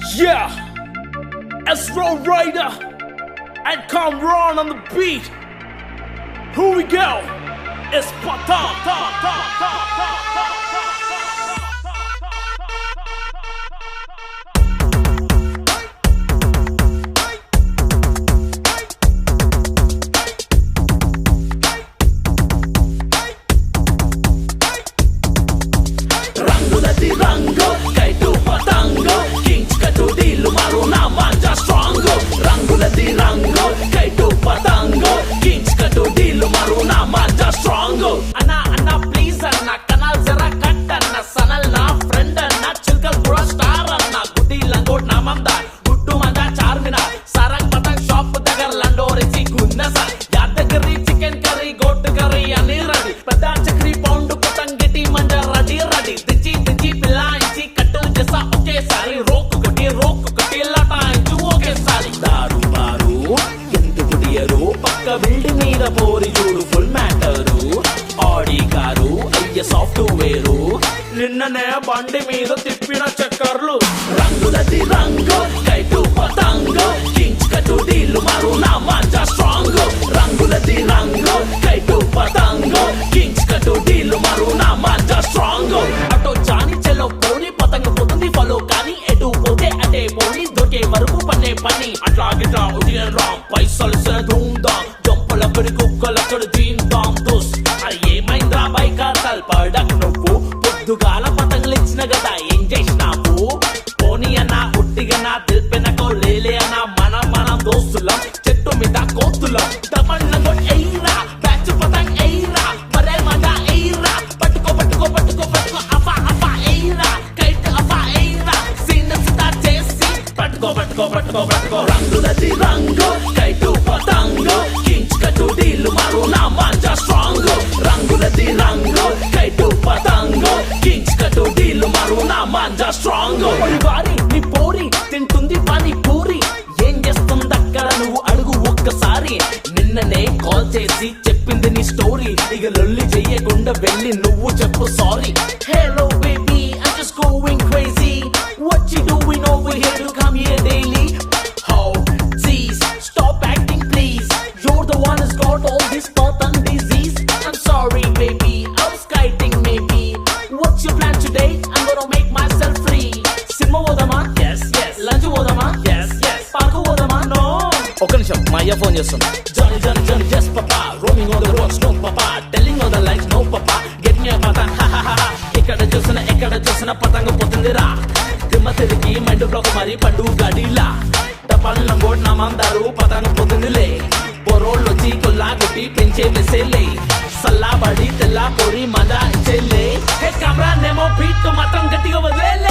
Yeah, Astro Rider and Kamran on the beat. Here we go. It's Patan. రంగులది రంగు kite పతంగు Kings కటు deal మారు నా manja strong రంగులది రంగు kite పతంగు Kings కటు deal మారు నా manja strong అన్నా ప్లీజ్ అన్న కనాల్ జరా కట్ అన్న సనల్ నా ఫ్రెండ్ అన్న చిల్కల్ కూడా స్టార్ అన్న గుడ్డి లంగోట్ నా మంద గుట్టు మంద చార్మినార్ సరంగ్ పతంగ్ షాప్ దగ్గర లండోరిచి గున్నస Yadagiri chicken curry goat curry అని రెడీ పెద్ద చక్రీ పౌండ్ పతంగ్ గిటి మంజ రెడీ తెచ్చి పిల్లాయించి కట్టు చేసా ఒకేసారి రోక్కు కొట్టి లటాయించు ఒకేసారి దారు బారు ఎందుకు డియరు పక్క బిల్డింగ్ మీద పోరి చూడు ఫుల్ మ్యాటరు ఆడి కారు అయ్య సాఫ్ట్వేరు నిన్ననే బండి మీద తిప్పిన చక్కర్లు రంగులది రంగు కైటు పతంగు కింగ్స్ కటు డీలు మారు నా మాంజా స్ట్రాంగ్ రంగులది రంగు కైటు పతంగు కింగ్స్ కటు డీలు మారు నా మాంజా స్ట్రాంగ్ అటో జాని చెల్లో పోని పతంగ పోతుంది ఫలో కానీ ఎటు పోతే అటే పోని దొరికే వరకు పని అట్లాగిట్లా ఉదయం రామ్ పైసలు ధూమ్దా జంపలక్కడి కుక్కలక్కడి దీందాం దోస్ అది ఏమైందా బైకార్తల్ పడక్ నువ్వు పొద్దుగాల పతంగులిచ్చిన కదా ఏం చేసినావు పోనీ అన్న ఉట్టిగా తెలిపినకో లేలే అన్న మనం దోస్తులం చెట్టు మీద కోతులం దమన్లంగో ఎయిరా బ్యాచ్ పతంగ్ ఎయిరా మరే మజా ఎయిరా పట్టుకో అఫా ఎయిరా కైట్ అఫా ఎయిరా సీన్ స్టార్ట్ చేసి పట్టుకో రంగులది రంగు కైటు పతంగు కింగ్స్ కటు డీలు మారు నా మాంజా స్ట్రాంగ్ రంగులది రంగు కైటు పతంగు కింగ్స్ కటు డీలు మారు నా మాంజా స్ట్రాంగ్ వారి నీ పోరి తింటుంది పాని పూరి ఏం చేస్తుంది అక్కడ నువ్వు అడుగు ఒక్కసారి నిన్ననే కాల్ చేసి చెప్పింది నీ స్టోరీ ఇక లొల్లి చెయ్యకుండా వెళ్ళి నువ్వు చెప్పు sorry hello baby I'm just going crazy what you doing over here to come here daily oh geez stop acting please you're the one who's got all this patang disease I'm sorry baby I was kiting maybe what's your plan today I'm gonna make myself free cinema podama yes lunch podama yes park podama no ఒక నిమిషం మా అయ్య phone చేస్తున్నా Johnny yes papa roaming on the roads no papa telling all the lies no papa get me a patan ha ha ha ఎక్కడ చూసిన పతంగ పోతుందిరా తిమ్మ తిరిగి mind block మరి పండు గడిలా టపాలను గోడ్ నా మందారు పతంగ పోతుందిలే బొరోళ్ళు వచ్చి కొల్లా కొట్టి పెంచే మెసేలే సల్లా బడి తెల్లా కోరి మజా ఇచ్చేలే హే కెమెరా నేమో బీట్ మాత్రం గట్టిగా వదిలేలే